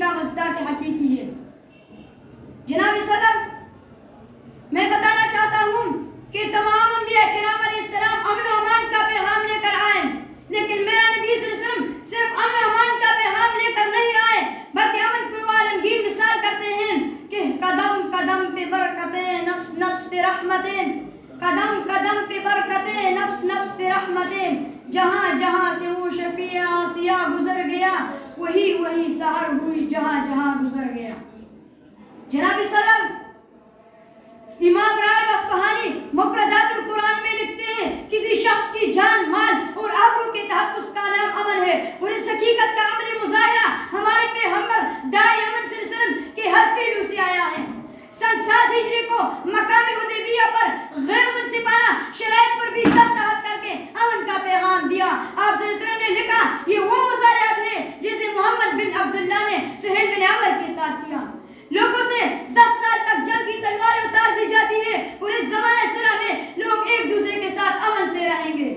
का मसदा के हकीकी है। जनाब सदर, मैं बताना चाहता हूँ कि तमाम अंबिया किराम अलैहिस्सलाम अमन और अमान का पैगाम लेकर आए, लेकिन मेरा नबी सल्लल्लाहु अलैहि वसल्लम सिर्फ अमन और अमान का पैगाम लेकर नहीं आए, बल्कि अमन को आलमगीर मिसाल करते हैं कि कदम कदम पे बरकतें, नफ्स नफ्स पे रहमतें, कदम कदम पे बरकतें, नफ्स नफ्स पे रहमतें। जहाँ जहाँ से वो शफी आसिया गुजर गया, वही वही सहर हुई जहाँ जहाँ गुजर गया। जनाब सदर, इमाम राग़िब अस्फ़हानी मुफ़रदातुल कुरान में लिखते हैं, किसी शख्स की जान, माल और आबरू के तहफ़्फ़ुज़ का नाम अमन है, और इस हकीकत का अमली मुज़ाहिरा हमारे पैगंबर दाई अमन सल्लल्लाहु अलैहि वसल्लम के हर पहलू से आया है। सन 7 हिजरी को मकाम हुदैबिया पर गैर मुनसिफाना शराइत पर भी दस्तखत करके अमन का पैगाम दिया। आप सल्लल्लाहु अलैहि वसल्लम ने लिखा, ये वो मुसालहत है जिसे मोहम्मद बिन अब्दुल्लाह ने सुहेल बिन अमर के साथ किया। लोगों से 10 साल तक जंग की तलवारें उतार दी जाती है, और इस ज़माने सुलह में लोग एक दूसरे के साथ अमन से रहेंगे।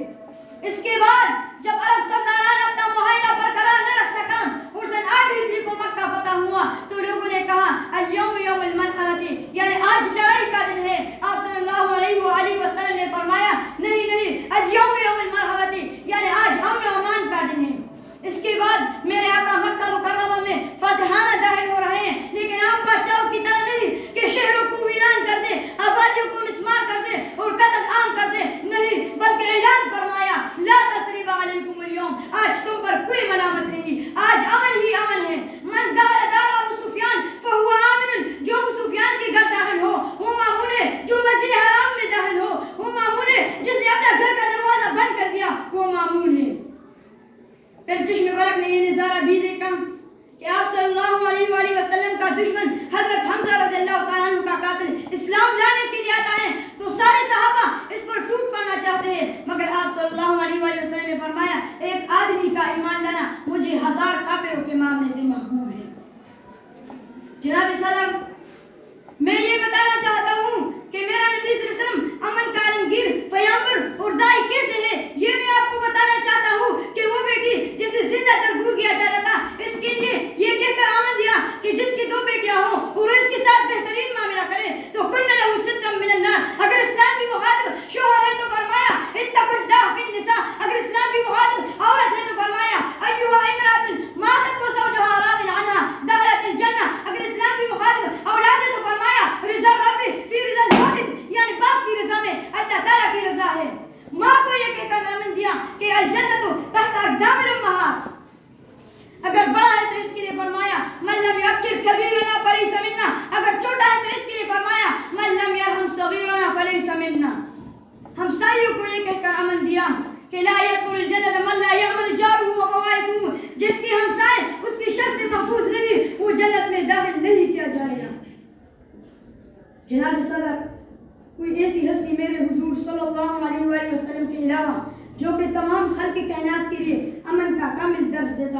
इसके बाद जब अरब सरदारान अपना मुआहिदा बरकरार न रख सका और सन 8 हिजरी को मक्का फतह हुआ, तो लोगों ने कहा अल-यौम यौमुल मलहमती, यानी आज लड़ाई का दिन है। आप सल्लल्लाहु अलैहि वसल्लम ने फरमाया, नहीं नहीं, अल-यौम यौमुल मलहमती, यानी आज अमन और अमान का दिन है। इसके बाद मेरे आका मक्का मुकर्रमा में फतहाना दाखिल हो रहे हैं, लेकिन आम बादशाहों की तरह नहीं कि शहरों को वीरान कर दे, आबादियों को मिस्मार कर दे और कत्ल आम कर दे, नहीं, बल्कि ऐलान फरमाया, ला तसरीबा अलैकुमुल यौम, आज तुम पर कोई मलामत नहीं, आज अमन ही अमन है। मन दार दार अबू सुफियान फहुवा आमिन, जो अबू सुफियान के घर दाखिल हो वो मामून है, जो मस्जिद हराम में दाखिल हो वो मामून है, जिसने अपना घर का दरवाजा बंद कर दिया वो मामून है। फिर चश्मे बरक ने ये नज़ारा भी देखा कि आप सल्लल्लाहु अलैहि वसल्लम का दुश्मन हजरत हमजा रज़ियल्लाहु ताला अन्हु का कातिल इस्लाम लाने के लिए आता है, तो सारे सहाबा इस पर टूट पड़ना चाहते हैं, मगर आप सल्लल्लाहु अलैहि वसल्लम ने फरमाया, एक आदमी का ईमान लाना मुझे 1000 काफिरों के मारने से महबूब है। जनाब सदर, मैं ये बताना चाहता हूँ कि मेरा नबी सल्लल्लाहु अलैहि वसल्लम अमन का आलमगीर, पैगंबर और दाई कैसे है, ये मैं आपको बताना चाहता हूँ कि वो बेटी जिसे जिंदा तरबूर किया जाता था, इसके लिए ये कहकर आमन दिया कि जिसकी 2 बेटियां हो और इसके साथ बेहतरीन मामला करे तो कुन्ना लहू सित्रम मिनन नार। अगर इस्लाम की मुखातिब शोहर है तो फरमाया इत्तकुल्लाह फिन निसा, अगर इस्लाम की मुखातिब औरत है तो फरमाया अय्युहा इमरातुन मातत व ज़ौजुहा रादिन अन्हा दखलतिल जन्नह, अगर इस्लाम की मुखातिब औलाद है तो फरमाया रिज़ा रब्बी फी रिज़ल वालिद, यानी बाप की रज़ा में अल्लाह ताला की रज़ा है। माँ को यह कहकर आमन दिया कि अल जन्नतु तहत अक़दामिल उम्महात, अगर बड़ा है तो इसके लिए फरमाया मन लम यअक्किल कबीरना फलैसा मिन्ना, अगर छोटा है तो इसके लिए फरमाया मन लम यरहम सगीरना फलैसा मिन्ना। हमसाइयों को ये कहकर अमन दिया कि ला यदखुलुल जन्नत मन ला यअमन जारुहु व बवाइकुहु, जिसके हमसाए उसकी शर से महफूज नहीं, वो जन्नत में दाखिल नहीं किया जाएगा। जनाब सदर, कोई ऐसी हस्ती मेरे हुजूर सल्लल्लाहु अलैहि वसल्लम के अलावा जो कि तमाम खल्क़ कायनात के लिए अमन का कामिल दर्स देता